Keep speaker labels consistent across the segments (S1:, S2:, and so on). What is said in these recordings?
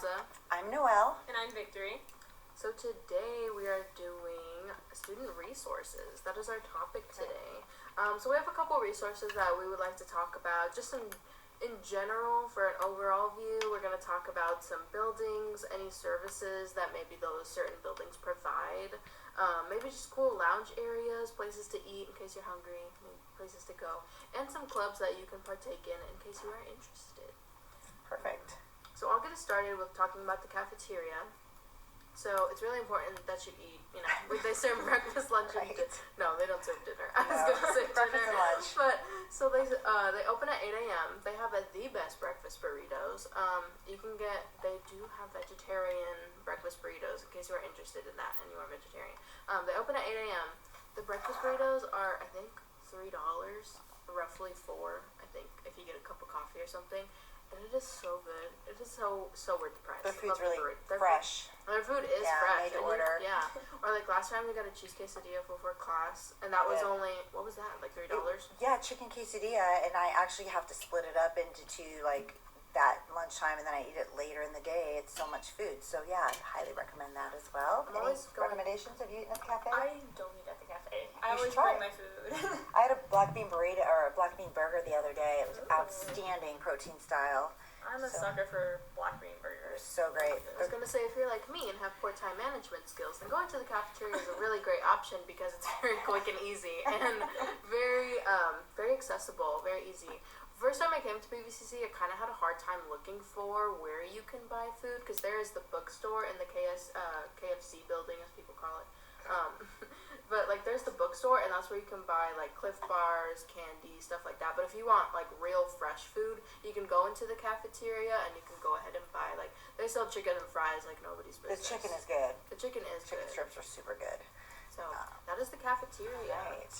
S1: Lisa.
S2: I'm Noelle.
S3: And I'm Victory.
S1: So today we are doing student resources. That is our topic today. So we have a couple resources that we would like to talk about. Just in general, for an overall view, we're going to talk about some buildings, any services that maybe those certain buildings provide. Maybe just cool lounge areas, places to eat in case you're hungry, places to go, and some clubs that you can partake in case you are interested.
S2: Perfect.
S1: So I'll get us started with talking about the cafeteria. So it's really important that you eat, they serve breakfast, lunch, and dinner. No, they don't serve dinner. I was going to say
S2: breakfast
S1: dinner.
S2: and lunch.
S1: But, so they open at 8 a.m. They have the best breakfast burritos. They do have vegetarian breakfast burritos in case you are interested in that and you are vegetarian. They open at 8 a.m. The breakfast burritos are, I think, $3, roughly $4, I think, if you get a cup of coffee or something. And it is so good. It is so worth the price.
S2: Their food's really fresh.
S1: Their food is
S2: fresh.
S1: Made to
S2: order.
S1: Yeah. Or like last time we got a cheese quesadilla for class, and that was only, what was that, like $3?
S2: Yeah, chicken quesadilla, and I actually have to split it up into two, like that lunchtime, and then I eat it later in the day. It's so much food. So yeah, I highly recommend that as well. Any recommendations? Have you eaten at the cafe?
S3: I don't eat at the cafe. I always bring my food.
S2: I had a black bean burrito or a black bean burger the other day. It was outstanding, protein style.
S3: I'm a sucker for black bean burgers.
S2: So great.
S1: I was going to say, if you're like me and have poor time management skills, then going to the cafeteria is a really great option because it's very quick and easy and very accessible, very easy. First time I came to PVCC, I kind of had a hard time looking for where you can buy food because there is the bookstore in the KFC building, as people call it. But like there's the bookstore, and that's where you can buy like Cliff Bars, candy, stuff like that. But if you want like real fresh food, you can go into the cafeteria and you can go ahead and buy like they sell chicken and fries like nobody's business.
S2: The chicken is good.
S1: The chicken is good.
S2: Chicken strips are super good.
S1: So that is the cafeteria.
S2: Right.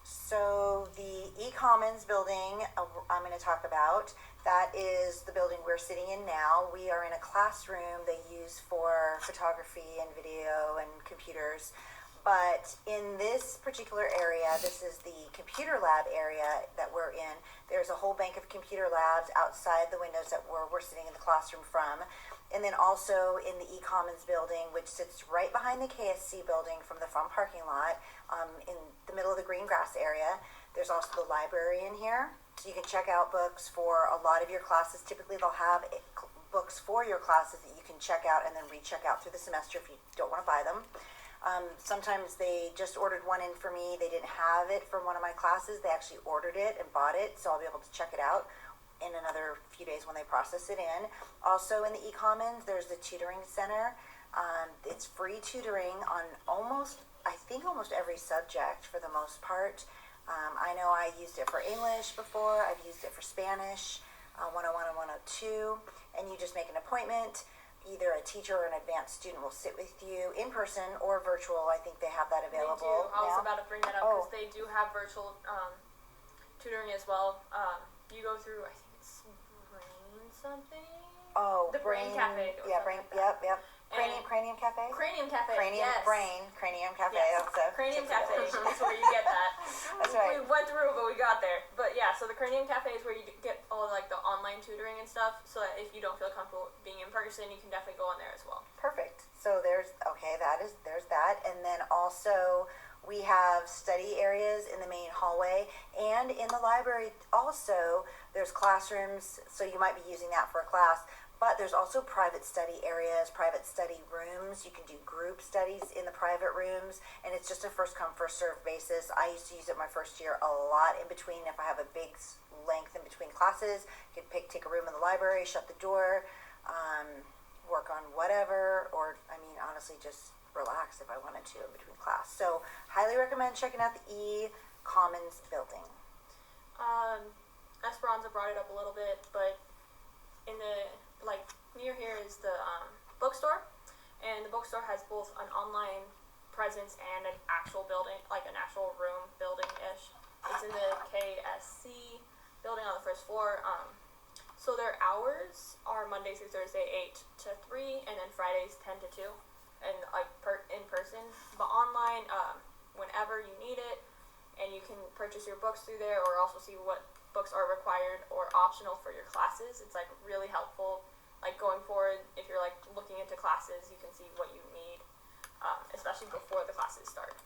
S2: So the E-Commons building I'm going to talk about, that is the building we're sitting in now. We are in a classroom they use for photography and video and computers. But in this particular area, this is the computer lab area that we're in. There's a whole bank of computer labs outside the windows that we're sitting in the classroom from. And then also in the E-Commons building, which sits right behind the KSC building from the front parking lot, in the middle of the green grass area. There's also the library in here. So you can check out books for a lot of your classes. Typically they'll have books for your classes that you can check out and then recheck out through the semester if you don't want to buy them. Sometimes they just ordered one in for me. They didn't have it for one of my classes. They actually ordered it and bought it, so I'll be able to check it out in another few days when they process it in. Also in the E-Commons, there's the Tutoring Center. It's free tutoring on almost every subject for the most part. I know I used it for English before. I've used it for Spanish, 101 and 102, and you just make an appointment. Either a teacher or an advanced student will sit with you in person or virtual. I think they have that available.
S3: They do. I was about to bring that up because they do have virtual tutoring as well. You go through, I think it's Brain something.
S2: Oh,
S3: the Brain Cafe.
S2: Yeah, Brain. Yep. Cranium Cafe.
S3: Cranium Cafe.
S2: Cranium Cafe.
S3: Yes. Cranium Cafe. That's where you get that.
S2: That's right.
S3: We went through it, but we got there. But yeah, so the Cranium Cafe is where you get all like the online tutoring and stuff. So that if you don't feel comfortable being in person, you can definitely go on there as well.
S2: Perfect. So there's that, and then also we have study areas in the main hallway, and in the library also there's classrooms. So you might be using that for a class. But there's also private study areas, private study rooms. You can do group studies in the private rooms, and it's just a first come, first served basis. I used to use it my first year a lot in between. If I have a big length in between classes, you could take a room in the library, shut the door, work on whatever, or honestly, just relax if I wanted to in between class. So highly recommend checking out the E-Commons building.
S3: Esperanza brought it up a little bit, but in the near here is the bookstore, and the bookstore has both an online presence and an actual building, like an actual room building-ish. It's in the KSC building on the first floor. So their hours are Monday through Thursday 8 to 3, and then Fridays 10 to 2, and in person. But online, whenever you need it, and you can purchase your books through there, or also see what books are required or optional for your classes. It's really helpful. like going forward, if you're like looking into classes, you can see what you need, especially before the classes start.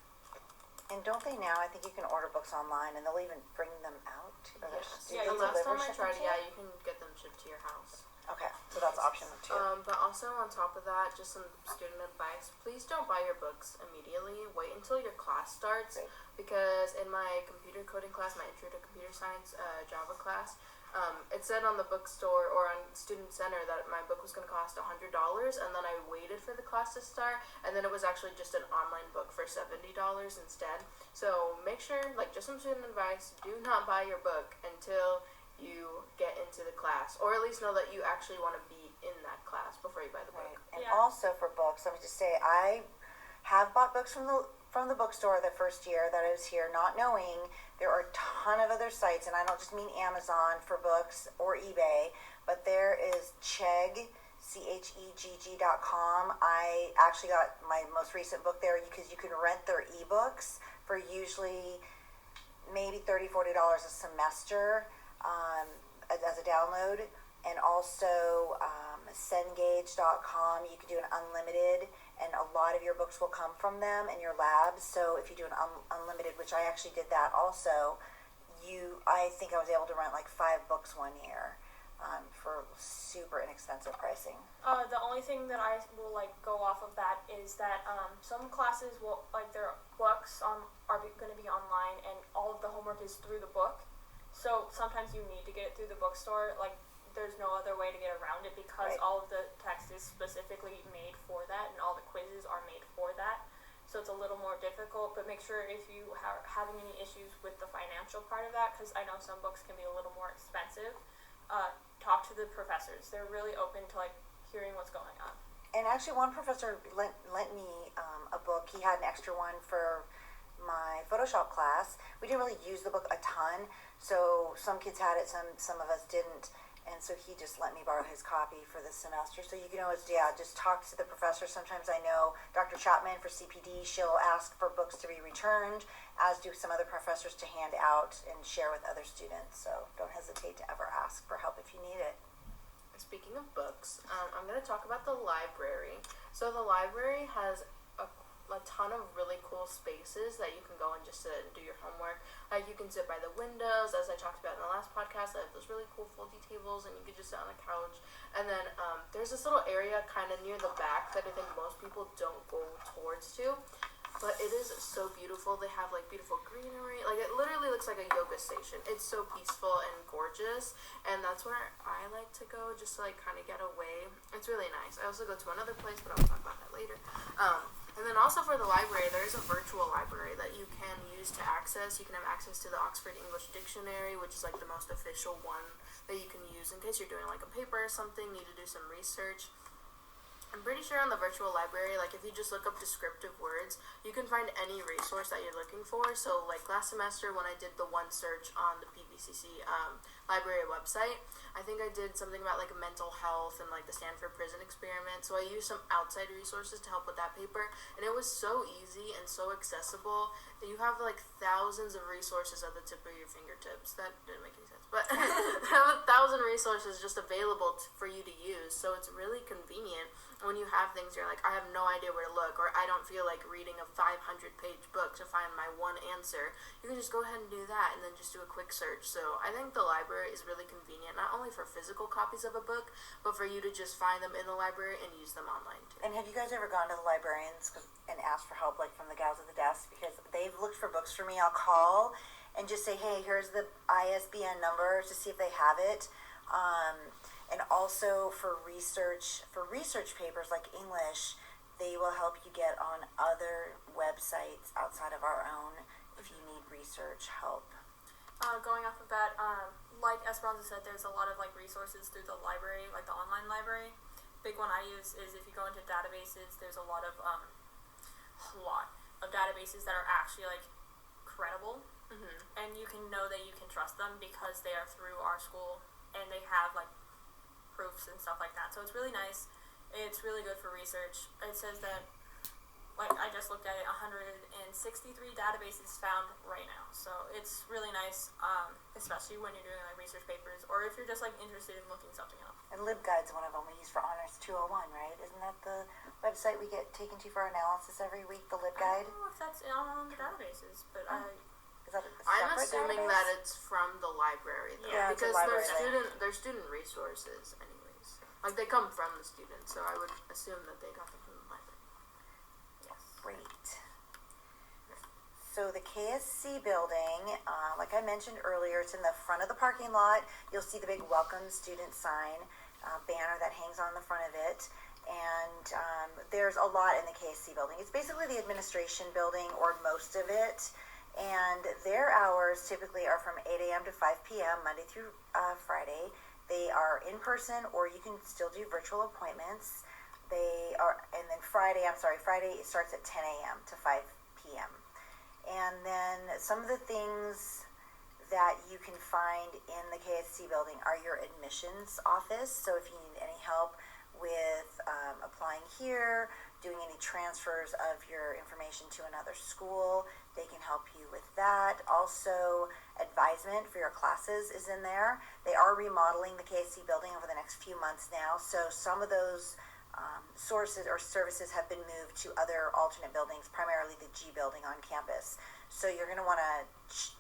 S2: And don't they now, I think you can order books online and they'll even bring them out?
S1: Yes. Yeah, the last time I tried, you can get them shipped to your house.
S2: Okay, so that's option 2.
S1: But also on top of that, just some student advice, please don't buy your books immediately. Wait until your class starts.
S2: Right.
S1: Because in my computer coding class, my Intro to Computer Science Java class, it said on the bookstore or on Student Center that my book was going to cost $100, and then I waited for the class to start, and then it was actually just an online book for $70 instead. So make sure, like, just some student advice, do not buy your book until you get into the class, or at least know that you actually want to be in that class before you buy the book.
S2: Right. And also for books, let me just say, I have bought books from the bookstore the first year that I was here, not knowing there are a ton of other sites, and I don't just mean Amazon for books or eBay, but there is Chegg, CHEGG.com. I actually got my most recent book there because you can rent their ebooks for usually maybe $30-$40 a semester as a download. And also Cengage.com, you can do an unlimited, and a lot of your books will come from them in your labs. So if you do an unlimited, which I actually did that also, I think I was able to rent like 5 books one year for super inexpensive pricing.
S3: The only thing that I will like go off of that is that some classes will, like, their books are going to be online, and all of the homework is through the book. So sometimes you need to get it through the bookstore. Like, there's no other way to get around it because
S2: Right.
S3: all of the text is specifically made for that, and all the quizzes are made for that. So it's a little more difficult, but make sure if you are having any issues with the financial part of that, because I know some books can be a little more expensive, talk to the professors. They're really open to like hearing what's going on.
S2: And actually one professor lent me a book. He had an extra one for my Photoshop class. We didn't really use the book a ton, so some kids had it, some of us didn't. And so he just let me borrow his copy for this semester. So you can always, just talk to the professor. Sometimes I know Dr. Chapman for CPD, she'll ask for books to be returned, as do some other professors to hand out and share with other students. So don't hesitate to ever ask for help if you need it.
S1: Speaking of books, I'm going to talk about the library. So the library has a ton of really cool spaces that you can go and just sit and do your homework. Like, you can sit by the windows, as I talked about in the last podcast. They have those really cool foldy tables, and you can just sit on a couch. And then there's this little area kind of near the back that I think most people don't go towards to. But it is so beautiful. They have, like, beautiful greenery. Like, it literally looks like a yoga station. It's so peaceful and gorgeous. And that's where I like to go, just to, like, kind of get away. It's really nice. I also go to another place, but I'll talk about that later. And then also for the library, there is a virtual library that you can use to access. You can have access to the Oxford English Dictionary, which is, like, the most official one that you can use in case you're doing, like, a paper or something, need to do some research. I'm pretty sure on the virtual library, like, if you just look up descriptive words, you can find any resource that you're looking for. So, like, last semester when I did the one search on the PVCC library website, I think I did something about, like, mental health and, like, the Stanford Prison Experiment. So I used some outside resources to help with that paper, and it was so easy and so accessible that you have, like, thousands of resources at the tip of your fingertips. That didn't make any sense, but have 1,000 resources just available for you to use. So it's really convenient. When you have things, you're like, I have no idea where to look, or I don't feel like reading a 500-page book to find my one answer. You can just go ahead and do that, and then just do a quick search. So I think the library is really convenient, not only for physical copies of a book, but for you to just find them in the library and use them online too.
S2: And have you guys ever gone to the librarians and asked for help, like from the gals at the desk? Because they've looked for books for me. I'll call and just say, hey, here's the ISBN number to see if they have it. And also for research papers like English, they will help you get on other websites outside of our own if you need research help.
S3: Going off of that, like Esperanza said, there's a lot of like resources through the library, like the online library. Big one I use is if you go into databases, there's a lot of databases that are actually like credible, and you can know that you can trust them because they are through our school and they have like proofs and stuff like that. So it's really nice. It's really good for research. It says that like I just looked at it, 163 databases found right now. So it's really nice, especially when you're doing like research papers or if you're just like interested in looking something up.
S2: And LibGuide's one of them we use for Honors 201, right? Isn't that the website we get taken to for analysis every week, the
S3: I
S2: LibGuide?
S3: don't know if that's on the databases, but
S2: Is that a
S1: I'm
S2: separate
S1: assuming
S2: database?
S1: that it's from the library, though,
S3: Yeah,
S2: it's a
S1: because
S2: library
S1: they're student resources, anyways. Like they come from the students, so I would assume that they got them from the library.
S3: yes.
S2: Great. So the KSC building, like I mentioned earlier, it's in the front of the parking lot. You'll see the big welcome student sign banner that hangs on the front of it. And there's a lot in the KSC building. It's basically the administration building, or most of it. And their hours typically are from 8 a.m. to 5 p.m. Monday through Friday. They are in person, or you can still do virtual appointments. And then Friday it starts at 10 a.m. to 5 p.m. And then some of the things that you can find in the KSC building are your admissions office. So if you need any help with applying here, doing any transfers of your information to another school, they can help you with that. Also, advisement for your classes is in there. They are remodeling the KSC building over the next few months now, so some of those sources or services have been moved to other alternate buildings, primarily the G building on campus. So you're going to want to,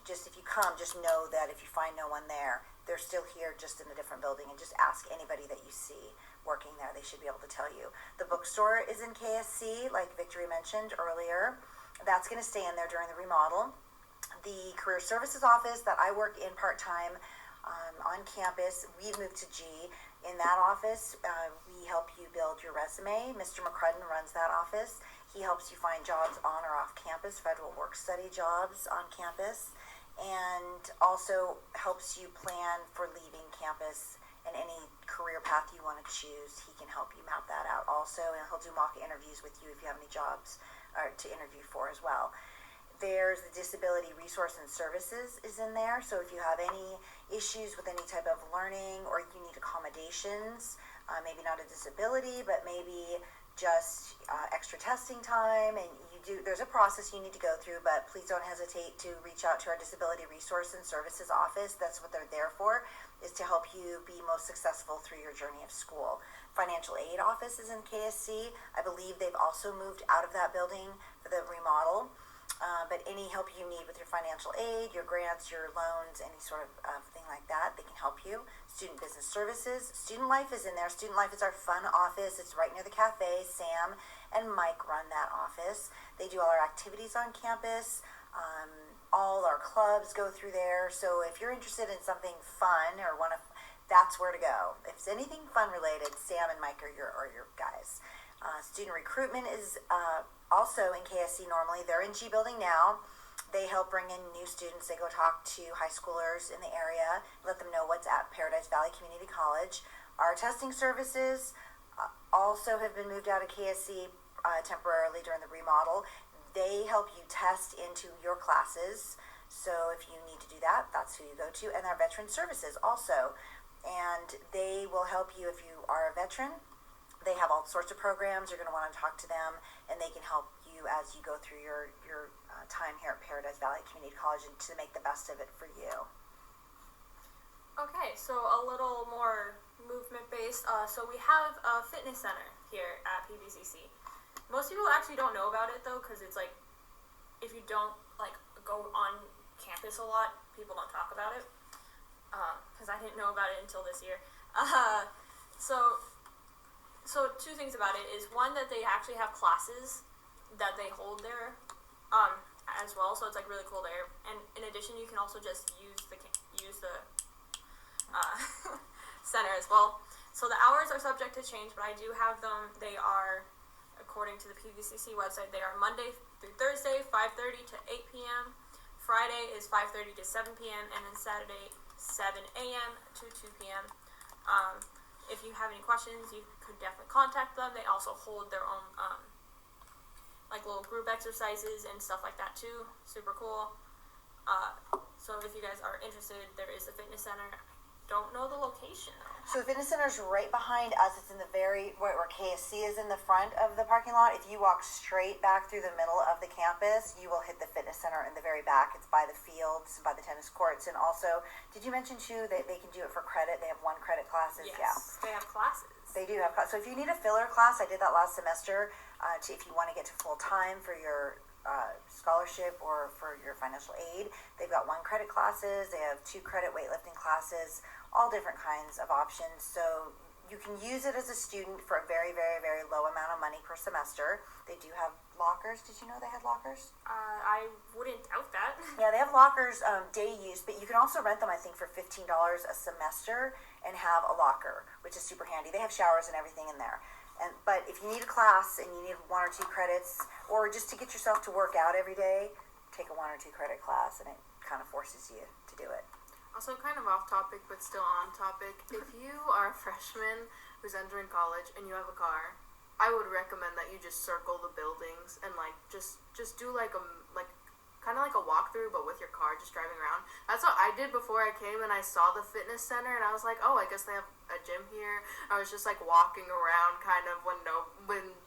S2: just if you come, just know that if you find no one there, they're still here, just in a different building, and just ask anybody that you see working there. They should be able to tell you. The bookstore is in KSC, like Victory mentioned earlier. That's going to stay in there during the remodel. The career services office that I work in part-time on campus, we've moved to G. In that office, we help you build your resume. Mr. McCrudden runs that office. He helps you find jobs on or off campus, federal work-study jobs on campus, and also helps you plan for leaving campus and any career path you want to choose. He can help you map that out also, and he'll do mock interviews with you if you have any jobs to interview for as well. There's the Disability Resource and Services is in there, so if you have any issues with any type of learning or you need accommodations, maybe not a disability, but maybe just extra testing time, and there's a process you need to go through, but please don't hesitate to reach out to our Disability Resource and Services office. That's what they're there for, is to help you be most successful through your journey of school. Financial aid office is in KSC. I believe they've also moved out of that building for the remodel. But any help you need with your financial aid, your grants, your loans, any sort of thing like that, they can help you. Student business services. Student life is in there. Student life is our fun office. It's right near the cafe. Sam and Mike run that office. They do all our activities on campus. All our clubs go through there. So if you're interested in something fun or that's where to go. If it's anything fun related, Sam and Mike are your guys. Student recruitment is also in KSC normally. They're in G building now. They help bring in new students. They go talk to high schoolers in the area, let them know what's at Paradise Valley Community College. Our testing services also have been moved out of KSC temporarily during the remodel. They help you test into your classes. So if you need to do that, that's who you go to. And our veteran services also. And they will help you if you are a veteran. They have all sorts of programs. You're going to want to talk to them, and they can help you as you go through your time here at Paradise Valley Community College and to make the best of it for you.
S3: Okay, so a little more movement-based. So we have a fitness center here at PVCC. Most people actually don't know about it, though, because it's like, if you don't, like, go on campus a lot, people don't talk about it. Because I didn't know about it until this year. So two things about it is, one, that they actually have classes that they hold there as well, so it's like really cool there. And in addition, you can also just use the center as well. So the hours are subject to change, but I do have them. They are, according to the PVCC website, they are Monday through Thursday, 5:30 to 8 p.m. Friday is 5:30 to 7 p.m. and then Saturday 7 a.m. to 2 p.m. If you have any questions, you could definitely contact them. They also hold their own like little group exercises and stuff like that too. Super cool. So if you guys are interested, there is a fitness center don't know the location though.
S2: So the fitness center is right behind us. It's in the very, where KSC is in the front of the parking lot. If you walk straight back through the middle of the campus, you will hit the fitness center in the very back. It's by the fields, by the tennis courts. And also, did you mention too that they can do it for credit? They have 1 credit classes.
S3: Yes, they have classes.
S2: They do have classes. So if you need a filler class, I did that last semester, if you want to get to full time for your scholarship or for your financial aid, they've got 1 credit classes. They have 2 credit weightlifting classes, all different kinds of options. So you can use it as a student for a very, very, very low amount of money per semester. They do have lockers. Did you know they had lockers?
S3: I wouldn't doubt that.
S2: Yeah, they have lockers, day use, but you can also rent them, I think, for $15 a semester and have a locker, which is super handy. They have showers and everything in there. But if you need a class and you need 1 or 2 credits, or just to get yourself to work out every day, take a 1 or 2 credit class, and it kind of forces you to do it.
S1: Also, kind of off topic, but still on topic. If you are a freshman who's entering college and you have a car, I would recommend that you just circle the buildings and just do kind of like a walkthrough, but with your car, just driving around. That's what I did before I came, and I saw the fitness center, and I was like, oh, I guess they have a gym here. I was just walking around kind of when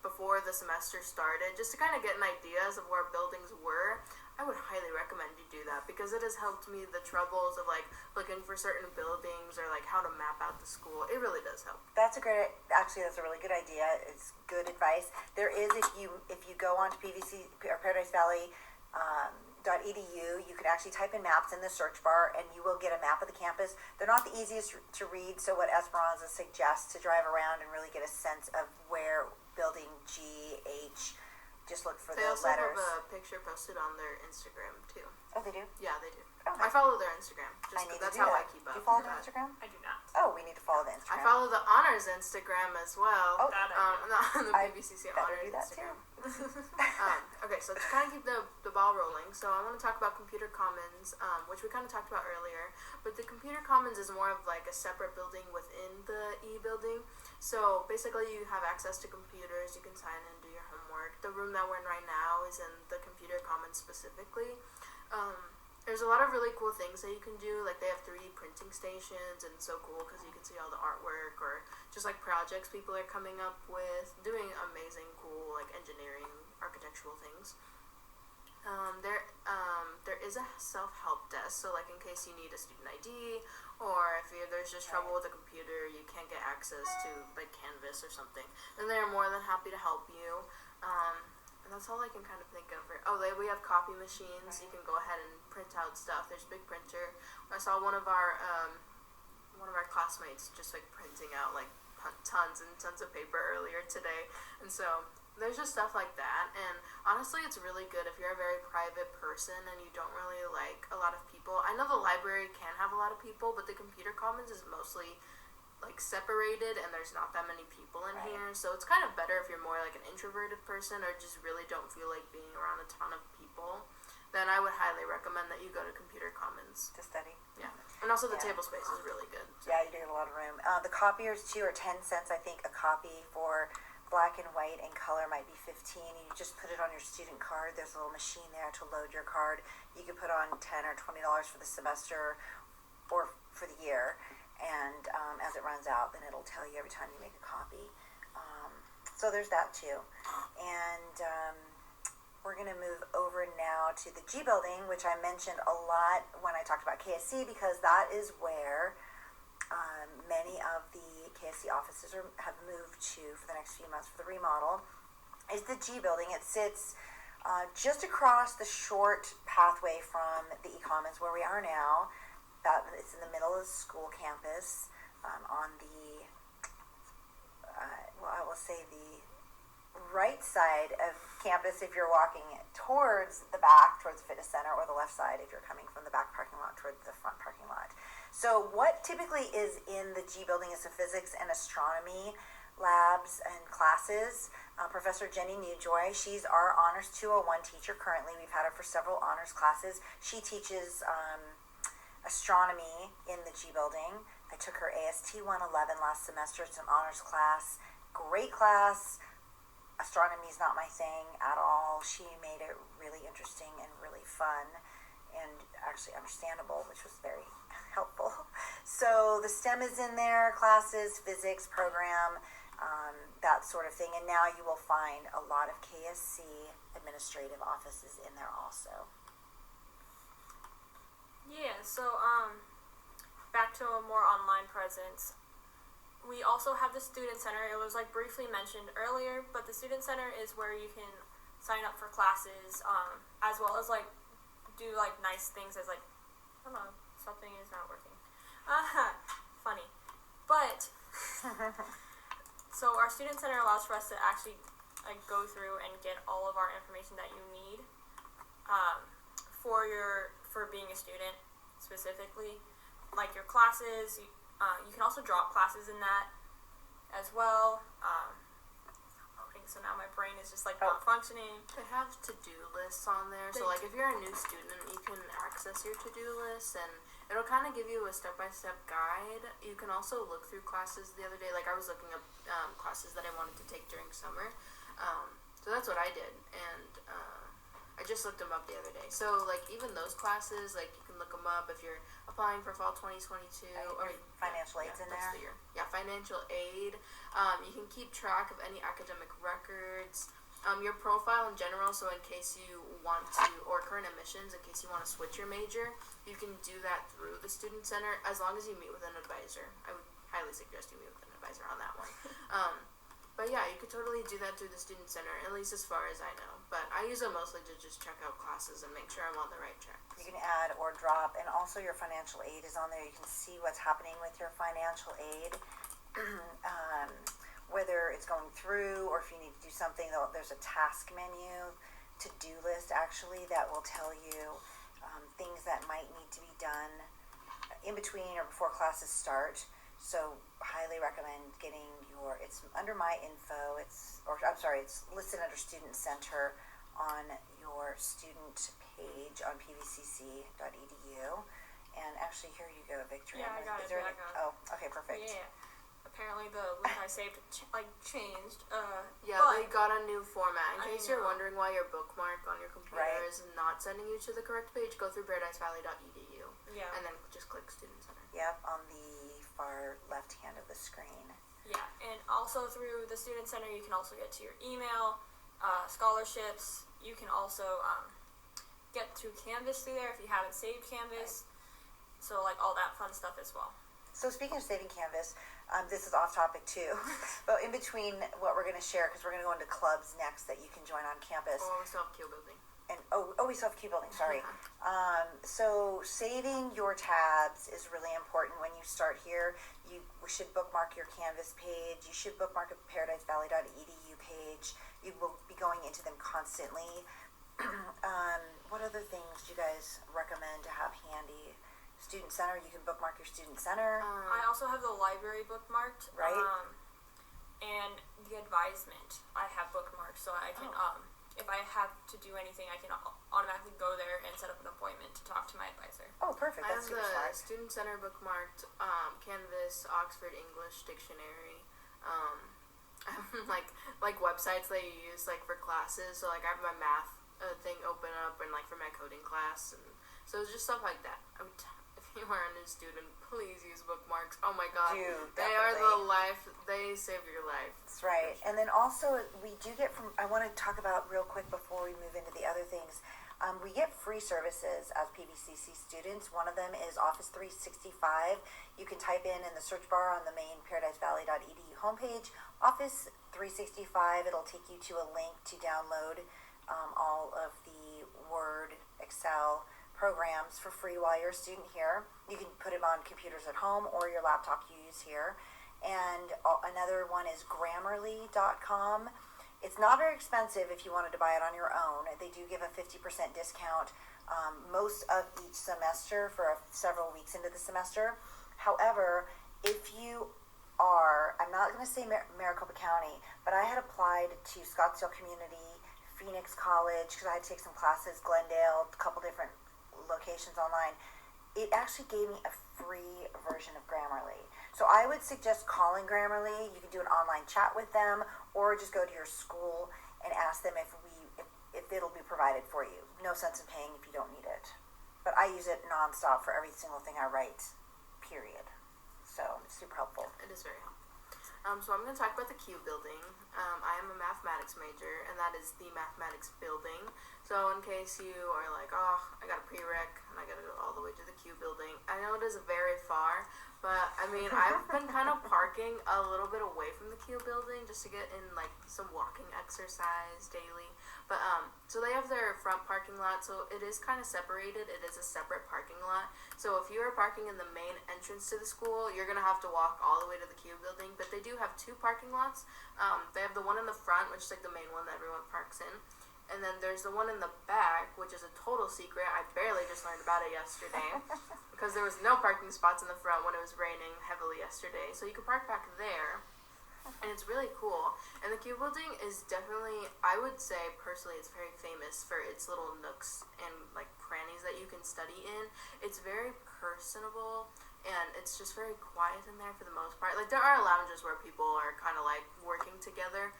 S1: before the semester started, just to kind of get an ideas of where buildings were. I would highly recommend you do that because it has helped me the troubles of looking for certain buildings or how to map out the school. It really does help.
S2: That's a really good idea. It's good advice. There is, if you go on to PVC or Paradise Valley .edu, you can actually type in maps in the search bar and you will get a map of the campus. They're not the easiest to read, so what Esperanza suggests to drive around and really get a sense of where building G, H, just look for the letters.
S1: They also have a picture posted on their Instagram too.
S2: Oh, they do?
S1: Yeah, they do.
S2: Okay.
S1: I follow their Instagram. That's how I keep up.
S2: Do you follow their Instagram?
S3: I do not.
S2: Oh, we need to follow the Instagram.
S1: I follow the honors Instagram as well.
S2: Oh,
S1: the PVCC honors
S2: do that
S1: Instagram.
S2: Too.
S1: Okay, so to kind of keep the ball rolling, so I want to talk about Computer Commons, which we kind of talked about earlier. But the Computer Commons is more of a separate building within the E building. So basically, you have access to computers. You can sign in, do your homework. The room that we're in right now is in the Computer Commons specifically. There's a lot of really cool things that you can do. They have 3D printing stations, and it's so cool because you can see all the artwork or just projects people are coming up with, doing amazing, cool engineering, architectural things. There is a self-help desk, so in case you need a student ID or if there's just trouble with a computer, you can't get access to Canvas or something, then they're more than happy to help you. And that's all I can kind of think of. We have copy machines. You can go ahead and print out stuff. There's a big printer. I saw one of our classmates just printing out tons and tons of paper earlier today, and so there's just stuff like that. And honestly, it's really good if you're a very private person and you don't really like a lot of people. I know the library can have a lot of people, but the Computer Commons is mostly separated and there's not that many people in here, so it's kind of better if you're more an introverted person or just really don't feel like being around a ton of people. Then I would highly recommend that you go to Computer Commons
S2: To study.
S1: Yeah, and also the table space is really good. So.
S2: Yeah, you get a lot of room. The copiers too are 10 cents. I think a copy for black and white and color might be 15. You just put it on your student card. There's a little machine there to load your card. You can put on $10 or $20 for the semester or for the year. And as it runs out, then it'll tell you every time you make a copy. So there's that too. And we're going to move over now to the G building, which I mentioned a lot when I talked about KSC, because that is where many of the KSC offices have moved to for the next few months for the remodel, is the G building. It sits just across the short pathway from the E-Commons where we are now. It's in the middle of the school campus, on the, I will say the right side of campus if you're walking towards the back, towards the fitness center, or the left side if you're coming from the back parking lot towards the front parking lot. So what typically is in the G building is the physics and astronomy labs and classes. Professor Jenny Newjoy, she's our Honors 201 teacher currently. We've had her for several honors classes. She teaches astronomy in the G building. I took her AST 111 last semester. It's an honors class. Great class. Astronomy is not my thing at all. She made it really interesting and really fun and actually understandable, which was very helpful. So the STEM is in there, classes, physics, program, that sort of thing. And now you will find a lot of KSC administrative offices in there also.
S3: Yeah, so back to a more online presence. We also have the Student Center. It was like briefly mentioned earlier, but the Student Center is where you can sign up for classes, as well as like do like nice things as like, hello, something is not working. Funny. But so our Student Center allows for us to actually like go through and get all of our information that you need for being a student specifically, like your classes. You can also drop classes in that as well. So now my brain is just like not functioning.
S1: They have to-do lists on there, so like if you're a new student, you can access your to-do list, and it'll kind of give you a step-by-step guide. You can also look through classes. The other day, like I was looking up classes that I wanted to take during summer, so that's what I did, and I just looked them up the other day. So like even those classes, like you can look them up if you're applying for fall 2022 or
S2: financial aid's in there.
S1: The year. Yeah, financial aid. You can keep track of any academic records, your profile in general. So in case you want to, or current admissions, in case you want to switch your major, you can do that through the Student Center as long as you meet with an advisor. I would highly suggest you meet with an advisor on that one. But yeah, you could totally do that through the Student Center, at least as far as I know. But I use it mostly to just check out classes and make sure I'm on the right track.
S2: You can add or drop, and also your financial aid is on there. You can see what's happening with your financial aid, whether it's going through or if you need to do something. There's a task menu, to-do list actually, that will tell you things that might need to be done in between or before classes start. So highly recommend getting it's under my info, it's listed under Student Center on your student page on pvcc.edu. And actually, here you go, Victoria.
S3: Yeah, I got it.
S2: Oh, okay, perfect.
S3: Yeah. Apparently the link I saved changed.
S1: Yeah, they got a new format. In case you're wondering why your bookmark on your computer is not sending you to the correct page, go through paradisevalley.edu.
S3: Yeah.
S1: And then just click Student Center.
S2: Yep, on the far left hand of the screen.
S3: Yeah, and also through the Student Center, you can also get to your email, scholarships. You can also get to Canvas through there if you haven't saved Canvas. Right. So like all that fun stuff as well.
S2: So speaking of saving Canvas, this is off topic too, but in between what we're going to share, because we're going to go into clubs next that you can join on campus.
S1: Oh, we still have Q building.
S2: And we still have Q building, sorry. So saving your tabs is really important when you start here. You should bookmark your Canvas page. You should bookmark a paradisevalley.edu page. You will be going into them constantly. What other things do you guys recommend to have handy? Student Center, you can bookmark your Student Center.
S3: I also have the library bookmarked.
S2: Right.
S3: And the advisement I have bookmarked, so I can, if I have to do anything, I can automatically go there and set up an appointment to talk to my advisor.
S2: Oh, perfect.
S1: I
S2: That's
S1: have
S2: super
S1: the
S2: smart.
S1: Student Center bookmarked, Canvas, Oxford English Dictionary. I have like websites that you use like for classes. So like I have my math thing open up and like for my coding class, and so it's just stuff like that. If you are a new student, please use bookmarks. Oh my god, they are the life. They save your life.
S2: That's right. And then also we do get I want to talk about real quick before we move into the other things. We get free services as PVCC students. One of them is Office 365. You can type in the search bar on the main paradisevalley.edu homepage, Office 365. It'll take you to a link to download all of the Word, Excel programs for free while you're a student here. You can put them on computers at home or your laptop you use here. And another one is Grammarly.com. It's not very expensive if you wanted to buy it on your own. They do give a 50% discount most of each semester for several weeks into the semester. However, if you I'm not going to say Maricopa County, but I had applied to Scottsdale Community, Phoenix College, because I had to take some classes, Glendale, a couple different locations online. It actually gave me a free version of Grammarly. So I would suggest calling Grammarly. You can do an online chat with them, or just go to your school and ask them if it'll be provided for you. No sense in paying if you don't need it. But I use it nonstop for every single thing I write, period. So it's super helpful.
S1: It is very helpful. So I'm going to talk about the Q building. I am a mathematics major, and that is the mathematics building. So in case you are like, oh, I got a prereq, and I got to go all the way to the Q building. I know it is very far, but I mean, I've been kind of parking a little bit away from the Q building just to get in like some walking exercise daily. But so they have their front parking lot, so it is kind of separated. It is a separate parking lot. So if you are parking in the main entrance to the school, you're gonna have to walk all the way to the Q building. But they do have two parking lots. They have the one in the front, which is like the main one that everyone parks in. And then there's the one in the back, which is a total secret. I barely just learned about it yesterday because there was no parking spots in the front when it was raining heavily yesterday. So you can park back there, and it's really cool. And the Q building is definitely, I would say personally, it's very famous for its little nooks and like crannies that you can study in. It's very personable, and it's just very quiet in there for the most part. Like there are lounges where people are kind of like working together,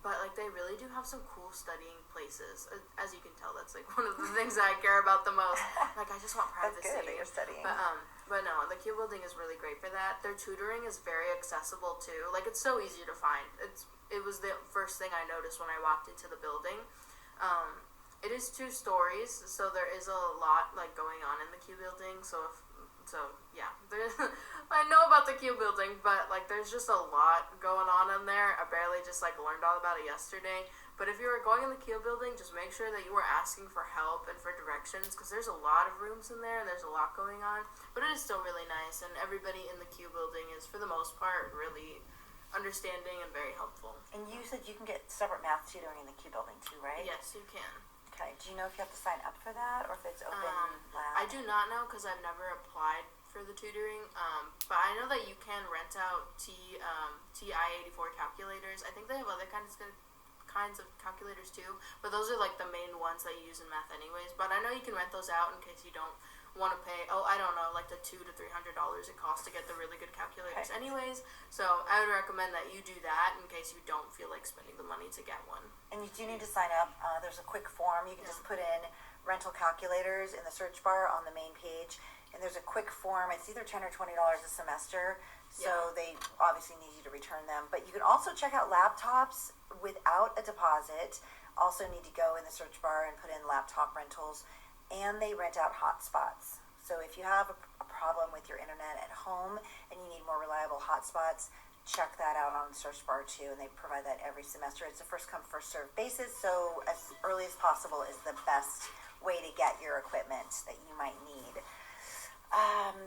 S1: but like they really do have some cool studying places. As you can tell, that's like one of the things that I care about the most. Like I just want privacy.
S2: That's good that you're studying.
S1: But no, the Q building is really great for that. Their tutoring is very accessible too. Like it's so easy to find. It was the first thing I noticed when I walked into the building. It is 2 stories, so there is a lot like going on in the Q building. So yeah, I know about the Q building, but like there's just a lot going on in there. I barely just like learned all about it yesterday. But if you are going in the Q building, just make sure that you are asking for help and for directions, because there's a lot of rooms in there and there's a lot going on. But it is still really nice, and everybody in the Q building is for the most part really understanding and very helpful.
S2: And you said you can get separate math tutoring in the Q building too, right?
S1: Yes, you can.
S2: Okay. Do you know if you have to sign up for that or if it's open lab?
S1: I do not know because I've never applied for the tutoring. But I know that you can rent out TI-84 calculators. I think they have other kinds of calculators too, but those are like the main ones that you use in math anyways. But I know you can rent those out in case you don't want to pay, I don't know, like the $200 to $300 it costs to get the really good calculators anyways. So I would recommend that you do that in case you don't feel like spending the money to get one.
S2: And you do need to sign up. There's a quick form. You can just put in rental calculators in the search bar on the main page, and there's a quick form. It's either $10 or $20 a semester, so they obviously need you to return them. But you can also check out laptops without a deposit. Also need to go in the search bar and put in laptop rentals. And they rent out hotspots. So if you have a problem with your internet at home and you need more reliable hotspots, check that out on the search bar too. And they provide that every semester. It's a first come, first served basis. So as early as possible is the best way to get your equipment that you might need.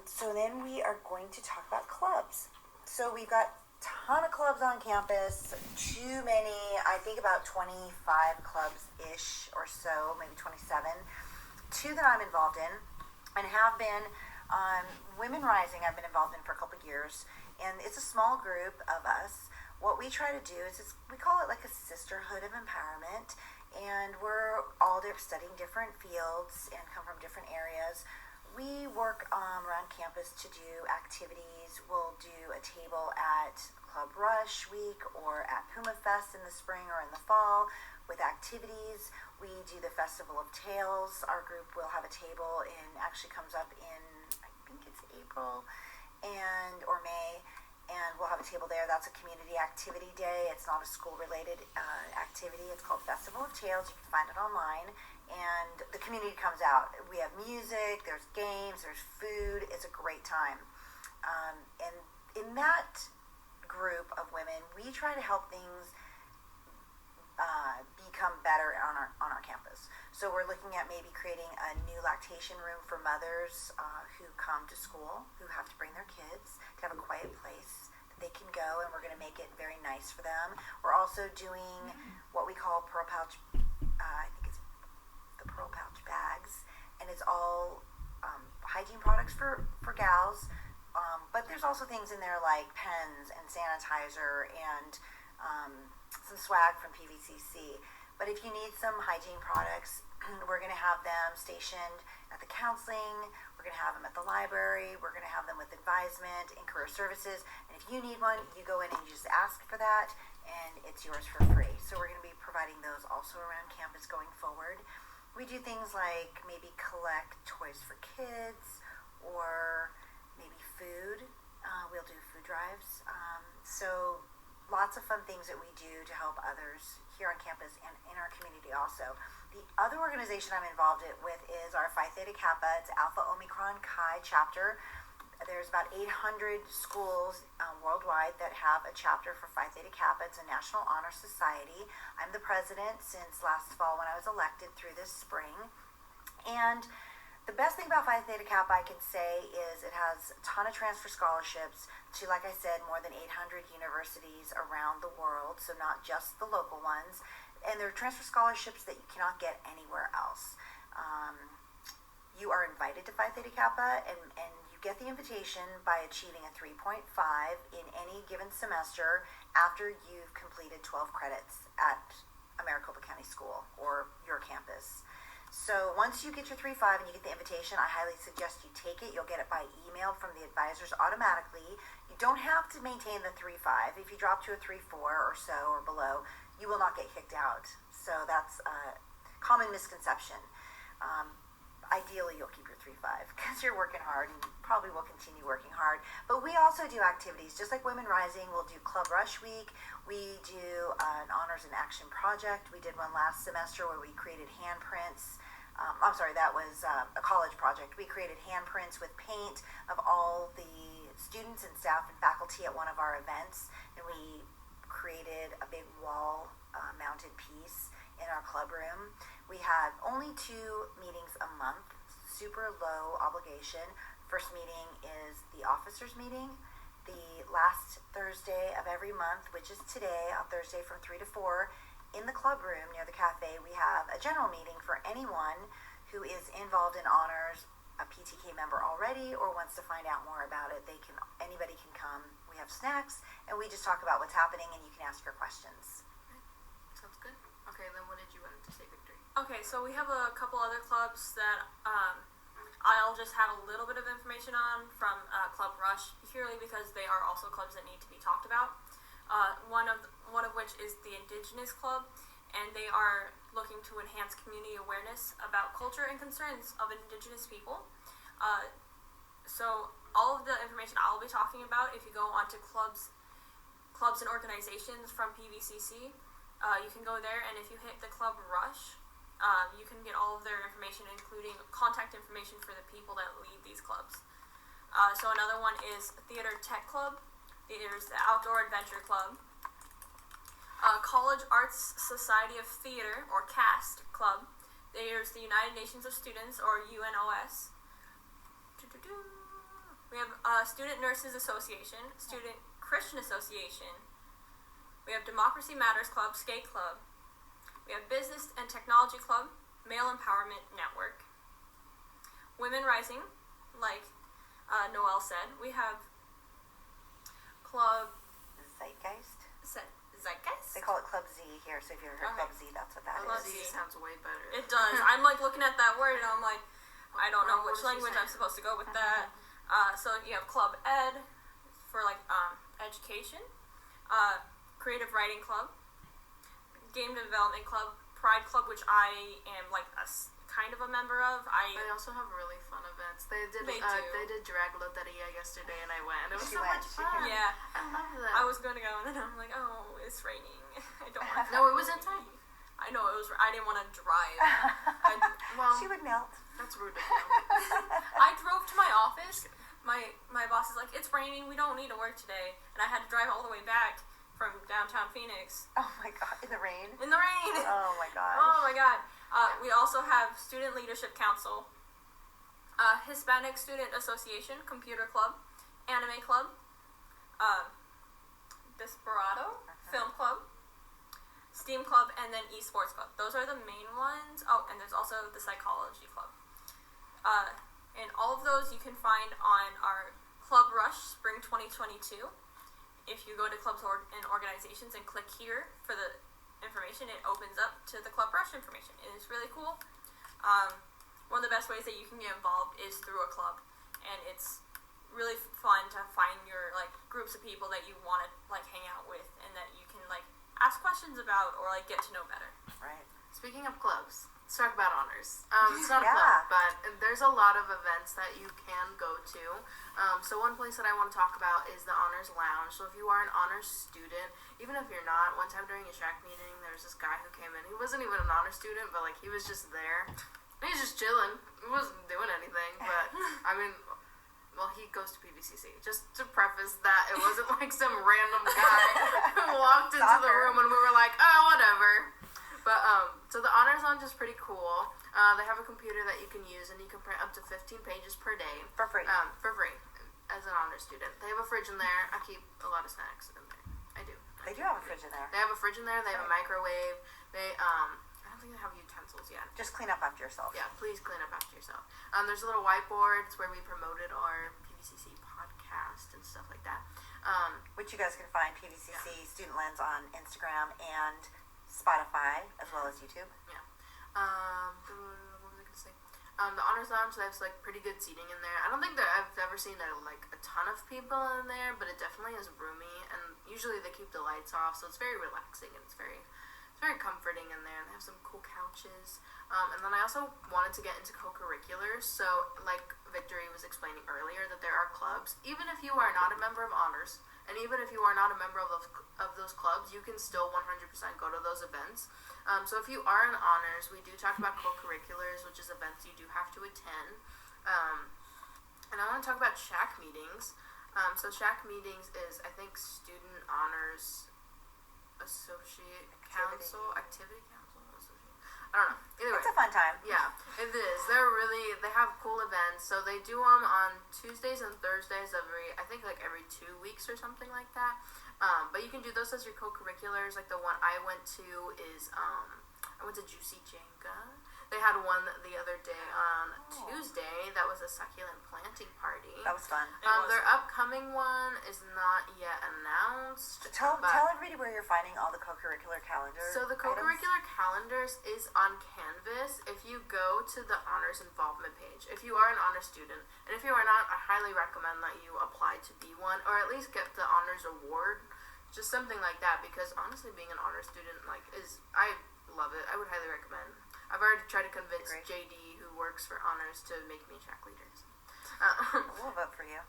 S2: So then we are going to talk about clubs. So we've got a ton of clubs on campus. Too many, I think about 25 clubs-ish or so, maybe 27. 2 that I'm involved in and have been. Women Rising I've been involved in for a couple of years, and it's a small group of us. What we try to do is we call it like a sisterhood of empowerment, and we're all studying different fields and come from different areas. We work around campus to do activities. We'll do a table at Club Rush Week or at Puma Fest in the spring or in the fall with activities. We do the Festival of Tales. Our group will have a table actually comes up in, I think it's April or May, and we'll have a table there. That's a community activity day. It's not a school-related activity. It's called Festival of Tales. You can find it online, and the community comes out. We have music, there's games, there's food. It's a great time. And in that group of women, we try to help things become better on our campus. So we're looking at maybe creating a new lactation room for mothers who come to school, who have to bring their kids, to have a quiet place that they can go, and we're going to make it very nice for them. We're also doing what we call Pearl Pouch, I think it's the Pearl Pouch bags, and it's all hygiene products for gals, but there's also things in there like pens and sanitizer and some swag from PVCC. But if you need some hygiene products, we're going to have them stationed at the counseling, we're going to have them at the library, we're going to have them with advisement and career services. And if you need one, you go in and you just ask for that, and it's yours for free. So we're going to be providing those also around campus going forward. We do things like maybe collect toys for kids or maybe food. We'll do food drives. So lots of fun things that we do to help others here on campus and in our community also. The other organization I'm involved with is our Phi Theta Kappa. It's Alpha Omicron Chi chapter. There's about 800 schools worldwide that have a chapter for Phi Theta Kappa. It's a National Honor Society. I'm the president since last fall when I was elected through this spring. And the best thing about Phi Theta Kappa I can say is it has a ton of transfer scholarships to, like I said, more than 800 universities around the world, so not just the local ones. And they're transfer scholarships that you cannot get anywhere else. You are invited to Phi Theta Kappa, and you get the invitation by achieving a 3.5 in any given semester after you've completed 12 credits at Maricopa County School or your campus. So once you get your 3.5 and you get the invitation, I highly suggest you take it. You'll get it by email from the advisors automatically. You don't have to maintain the 3.5. If you drop to a 3.4 or so or below, you will not get kicked out. So that's a common misconception. Ideally, you'll keep your 3.5 because you're working hard and you probably will continue working hard. But we also do activities, just like Women Rising. We'll do Club Rush Week. We do an Honors in Action project. We did one last semester where we created handprints. That was a college project. We created handprints with paint of all the students and staff and faculty at one of our events, and we created a big wall mounted piece in our club room. We have only 2 meetings a month, super low obligation. First meeting is the officers meeting. The last Thursday of every month, which is today, on Thursday from 3 to 4, in the club room near the cafe, we have a general meeting for anyone who is involved in honors, a PTK member already, or wants to find out more about it. Anybody can come. We have snacks, and we just talk about what's happening, and you can ask your questions.
S1: Sounds good. Okay, then what did you want to say, Victory?
S3: Okay, so we have a couple other clubs that I'll just have a little bit of information on from Club Rush, purely because they are also clubs that need to be talked about. One of which is the Indigenous Club, and they are looking to enhance community awareness about culture and concerns of Indigenous people. So all of the information I'll be talking about, if you go onto clubs and organizations from PVCC, you can go there, and if you hit the Club Rush, you can get all of their information, including contact information for the people that lead these clubs. So another one is Theater Tech Club. There's the Outdoor Adventure Club. College Arts Society of Theater, or CAST Club. There's the United Nations of Students, or UNOS. We have Student Nurses Association, Student Christian Association. We have Democracy Matters Club, Skate Club. We have Business and Technology Club, Male Empowerment Network. Women Rising, like Noelle said. We have Club
S2: Zeitgeist.
S3: Zeitgeist?
S2: They call it Club Z here, so if you ever heard Club Z, that's what that
S1: Club
S2: is.
S1: Z sounds way better.
S3: It does. I'm like looking at that word and I'm like, I don't know which language I'm supposed to go with that. So you have Club Ed for like education, Creative Writing Club, Game Development Club, Pride Club, which I am like kind of a member of.
S1: They also have really fun events. They did Drag Loteria yesterday, and I went. It was so much fun.
S3: Yeah,
S1: I love that.
S3: I was going to go, and then I'm like, oh, it's raining. I don't want to.
S1: No, it was in time.
S3: I know it was. I didn't want to drive.
S2: She would melt.
S1: That's rude.
S3: I drove to my office. My boss is like, it's raining. We don't need to work today, and I had to drive all the way back from downtown Phoenix.
S2: Oh my God! In the rain.
S3: In the rain.
S2: Oh my God.
S3: Oh my God. We also have Student Leadership Council, Hispanic Student Association, Computer Club, Anime Club, Desperado, Film Club, STEAM Club, and then Esports Club. Those are the main ones. Oh, and there's also the Psychology Club. And all of those you can find on our Club Rush Spring 2022. If you go to clubs and organizations and click here for the information, it opens up to the Club Rush information, and it's really cool. One of the best ways that you can get involved is through a club, and it's really fun to find your like groups of people that you want to like hang out with, and that you can like ask questions about or like get to know better.
S2: Right.
S1: Speaking of clubs, let's talk about honors. It's not a
S2: Yeah.
S1: club, but there's a lot of events that you can go to. So one place that I want to talk about is the Honors Lounge. So if you are an honors student, even if you're not, one time during a track meeting, there was this guy who came in. He wasn't even an honors student, but like he was just there. He was just chilling. He wasn't doing anything, but I mean, well, he goes to PVCC. Just to preface that, it wasn't like some random guy who walked into the room and we were like, oh, whatever. But, so the Honors Lounge is pretty cool. They have a computer that you can use, and you can print up to 15 pages per day.
S2: For free.
S1: For free, as an honors student. They have a fridge in there. I keep a lot of snacks in there. I do.
S2: They do have a fridge in there.
S1: They have a fridge in there. They have a microwave. They, I don't think they have utensils yet.
S2: Just clean up after yourself.
S1: Yeah, please clean up after yourself. There's a little whiteboard. It's where we promoted our PVCC podcast and stuff like that.
S2: Which you guys can find PVCC Student Lens on Instagram and Spotify, as well as YouTube.
S1: Yeah. What was I going to say? The Honors Lounge, they have like pretty good seating in there. I don't think that I've ever seen like a ton of people in there, but it definitely is roomy, and usually they keep the lights off, so it's very relaxing and it's very comforting in there, and they have some cool couches. And then I also wanted to get into co-curriculars, so like Victory was explaining earlier, that there are clubs. Even if you are not a member of honors, and even if you are not a member of those clubs, you can still 100% go to those events. So if you are in honors, we do talk about co-curriculars, which is events you do have to attend. And I want to talk about SHAC meetings. So SHAC meetings is, I think, Student Honors Associate Council, Activity Council, Associate. I don't know. Either way.
S2: It's a fun time.
S1: Yeah, it is. They have cool events. So they do them on Tuesdays and Thursdays every 2 weeks or something like that. But you can do those as your co-curriculars. Like the one I went to is, I went to Juicy Jenga. They had one the other day on Tuesday that was a succulent planting party.
S2: That was fun.
S1: Their upcoming one is not yet announced.
S2: Tell everybody where you're finding all the co-curricular calendars.
S1: So the co-curricular calendars is on Canvas if you go to the honors involvement page. If you are an honors student, and if you are not, I highly recommend that you apply to be one, or at least get the honors award, just something like that, because honestly being an honors student I love it. I would highly recommend. I've already tried to convince JD, who works for honors, to make me track leader.
S2: We'll vote for you.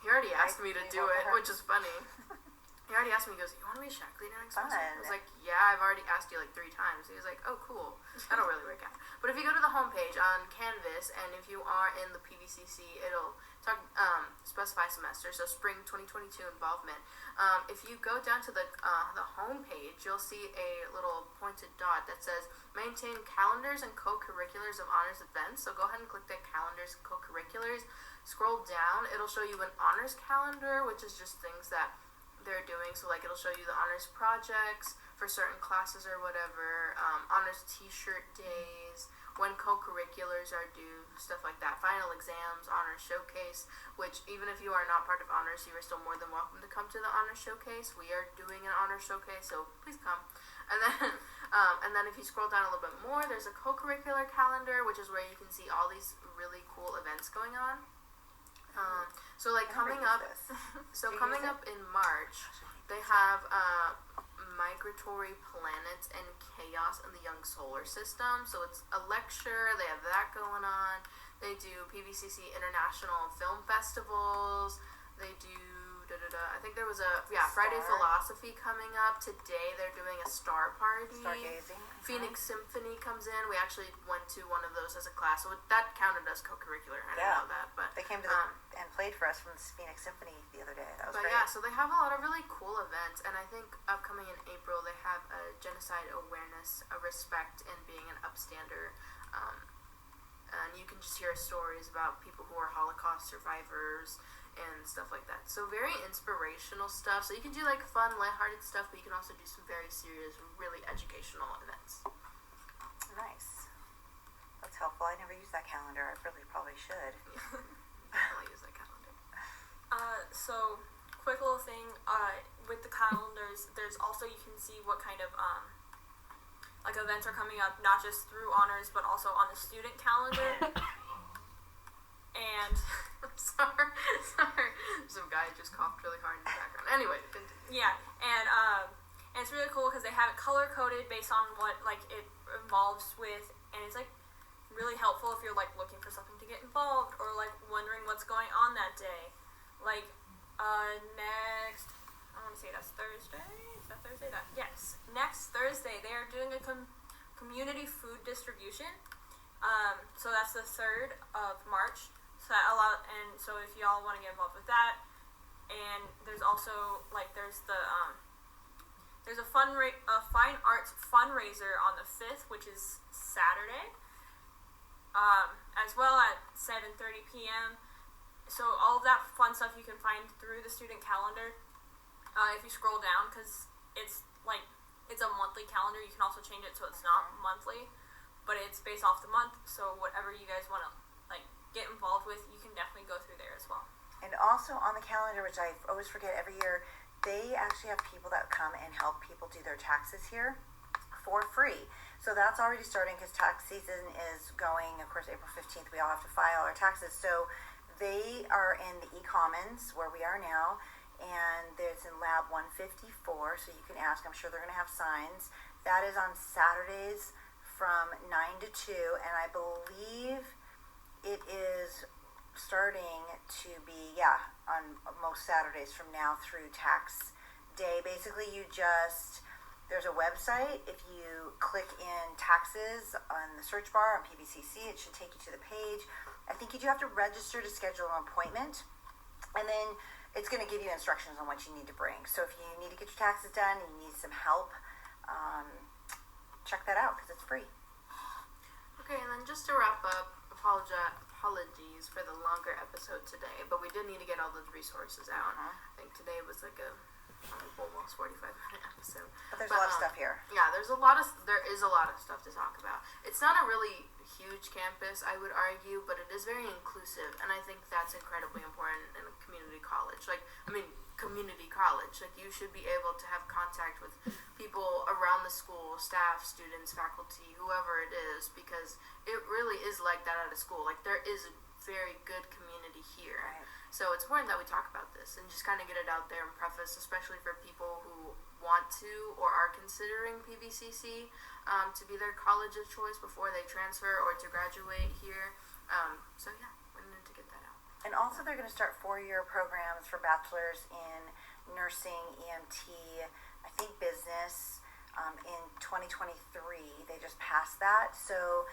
S1: He already asked me to do it, which is funny. He already asked me, he goes, you want to be Shack leader next semester? I was like, yeah, I've already asked you like 3 times. He was like, oh, cool. That'll really work out. But if you go to the homepage on Canvas, and if you are in the PVCC, it'll specify semester, so spring 2022 involvement. If you go down to the homepage, you'll see a little pointed dot that says maintain calendars and co-curriculars of honors events. So go ahead and click that calendars and co-curriculars. Scroll down, it'll show you an honors calendar, which is just things that they're doing. So like it'll show you the honors projects for certain classes or whatever, honors t-shirt days, when co-curriculars are due, stuff like that, final exams, honors showcase, which even if you are not part of honors, you are still more than welcome to come to the honors showcase. We are doing an honors showcase, so please come. And then if you scroll down a little bit more, there's a co-curricular calendar, which is where you can see all these really cool events going on. So like coming up in March, they have Migratory Planets and Chaos in the Young Solar System. So it's a lecture, they have that going on. They do PVCC International Film Festivals. They do I think there was Friday Philosophy coming up. Today they're doing a star party.
S2: Stargazing.
S1: Phoenix Symphony comes in. We actually went to one of those as a class, so that counted as co-curricular. I didn't know that, but
S2: they came to and played for us from the Phoenix Symphony the other day. That was great.
S1: Yeah, so they have a lot of really cool events, and I think upcoming in April they have a genocide awareness, a respect, and being an upstander. And you can just hear stories about people who are Holocaust survivors and stuff like that. So very inspirational stuff. So you can do like fun, lighthearted stuff, but you can also do some very serious, really educational events.
S2: Nice. That's helpful. I never used that calendar. I probably should.
S1: Yeah, definitely use that calendar.
S3: So quick little thing. With the calendars, there's also, you can see what kind of like events are coming up, not just through honors, but also on the student calendar. And
S1: sorry, some guy just coughed really hard in the background. Anyway, continue.
S3: Yeah, and And it's really cool because they have it color coded based on what like it involves with, and it's like really helpful if you're like looking for something to get involved or like wondering what's going on that day. Like next, I want to say that's Thursday. Is that Thursday? Yes. Next Thursday they are doing a community food distribution. So that's the 3rd of March. So if y'all want to get involved with that, and there's also like there's a fine arts fundraiser on the 5th, which is Saturday, as well at 7:30 p.m. So all of that fun stuff you can find through the student calendar. If you scroll down, because it's a monthly calendar. You can also change it so it's not monthly, but it's based off the month. So whatever you guys want to get involved with, you can definitely go through there as well.
S2: And also on the calendar, which I always forget every year, they actually have people that come and help people do their taxes here for free. So that's already starting because tax season is going, of course, April 15th. We all have to file our taxes. So they are in the E-Commons where we are now, and it's in Lab 154. So you can ask. I'm sure they're going to have signs. That is on Saturdays from 9 to 2, and I believe it is starting to be, on most Saturdays from now through tax day. Basically, there's a website. If you click in taxes on the search bar on PVCC, it should take you to the page. I think you do have to register to schedule an appointment, and then it's going to give you instructions on what you need to bring. So if you need to get your taxes done and you need some help, check that out because it's free.
S1: Okay, and then just to wrap up, apologies for the longer episode today, but we did need to get all those resources out. I think today was like almost 45-minute episode.
S2: But there's a lot of stuff here.
S1: Yeah, there is a lot of stuff to talk about. It's not a really huge campus, I would argue, but it is very inclusive, and I think that's incredibly important in a community college. Community college. Like, you should be able to have contact with people around the school, staff, students, faculty, whoever it is, because it really is like that at a school. Like, there is a very good community here.
S2: Right.
S1: So it's important that we talk about this and just kind of get it out there and preface, especially for people who want to or are considering PVCC to be their college of choice before they transfer or to graduate here. So yeah, we need to get that out.
S2: And also they're going to start 4-year programs for bachelors in nursing, EMT, I think business, in 2023. They just passed that. So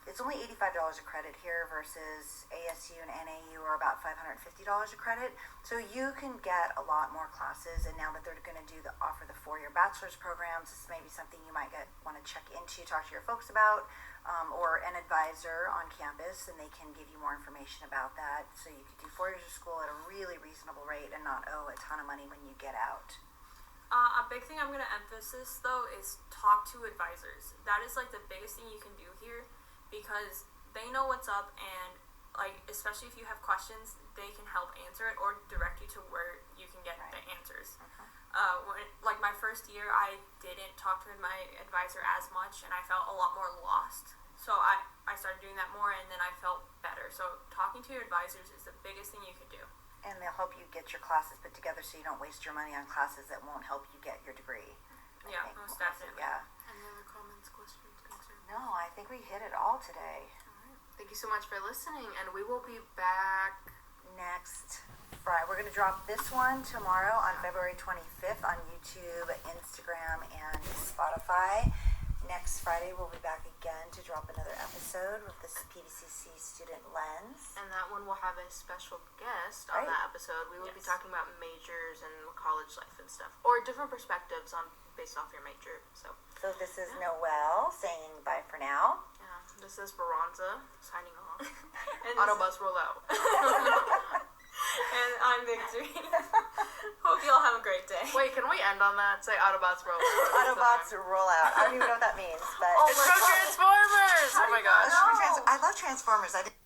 S2: it's only $85 a credit here versus ASU and NAU are about $550 a credit. So you can get a lot more classes, and now that they're going to offer the 4-year bachelor's programs, this may be something you might want to check into, talk to your folks about, or an advisor on campus, and they can give you more information about that. So you could do 4 years of school at a really reasonable rate and not owe a ton of money when you get out.
S3: A big thing I'm going to emphasize, though, is talk to advisors. That is, the biggest thing you can do here, because they know what's up, and, especially if you have questions, they can help answer it or direct you to where you can get the answers. My first year, I didn't talk to my advisor as much, and I felt a lot more lost. So I started doing that more, and then I felt better. So talking to your advisors is the biggest thing you can do.
S2: And they'll help you get your classes put together so you don't waste your money on classes that won't help you get your degree.
S3: Yeah, most definitely.
S2: Yeah.
S1: Any other comments, questions, concerns?
S2: No, I think we hit it all today.
S1: All right. Thank you so much for listening, and we will be back
S2: next Friday. We're going to drop this one tomorrow on February 25th on YouTube, Instagram, and Spotify. Next Friday, we'll be back again to drop another episode with this PVCC Student Lens.
S1: And that one will have a special guest on that episode. We will be talking about majors and college life and stuff, or different perspectives based off your major. So
S2: this is Noelle saying bye for now.
S1: Yeah, this is Baranza signing off.
S3: And
S1: Autobus roll out.
S3: And I'm Victory. Hope you all have a great day.
S1: Wait, can we end on that? Say Autobots roll out.
S2: Autobots roll out. I don't even know what that means, but
S1: it's from Transformers. Oh my gosh.
S2: I love Transformers. I didn't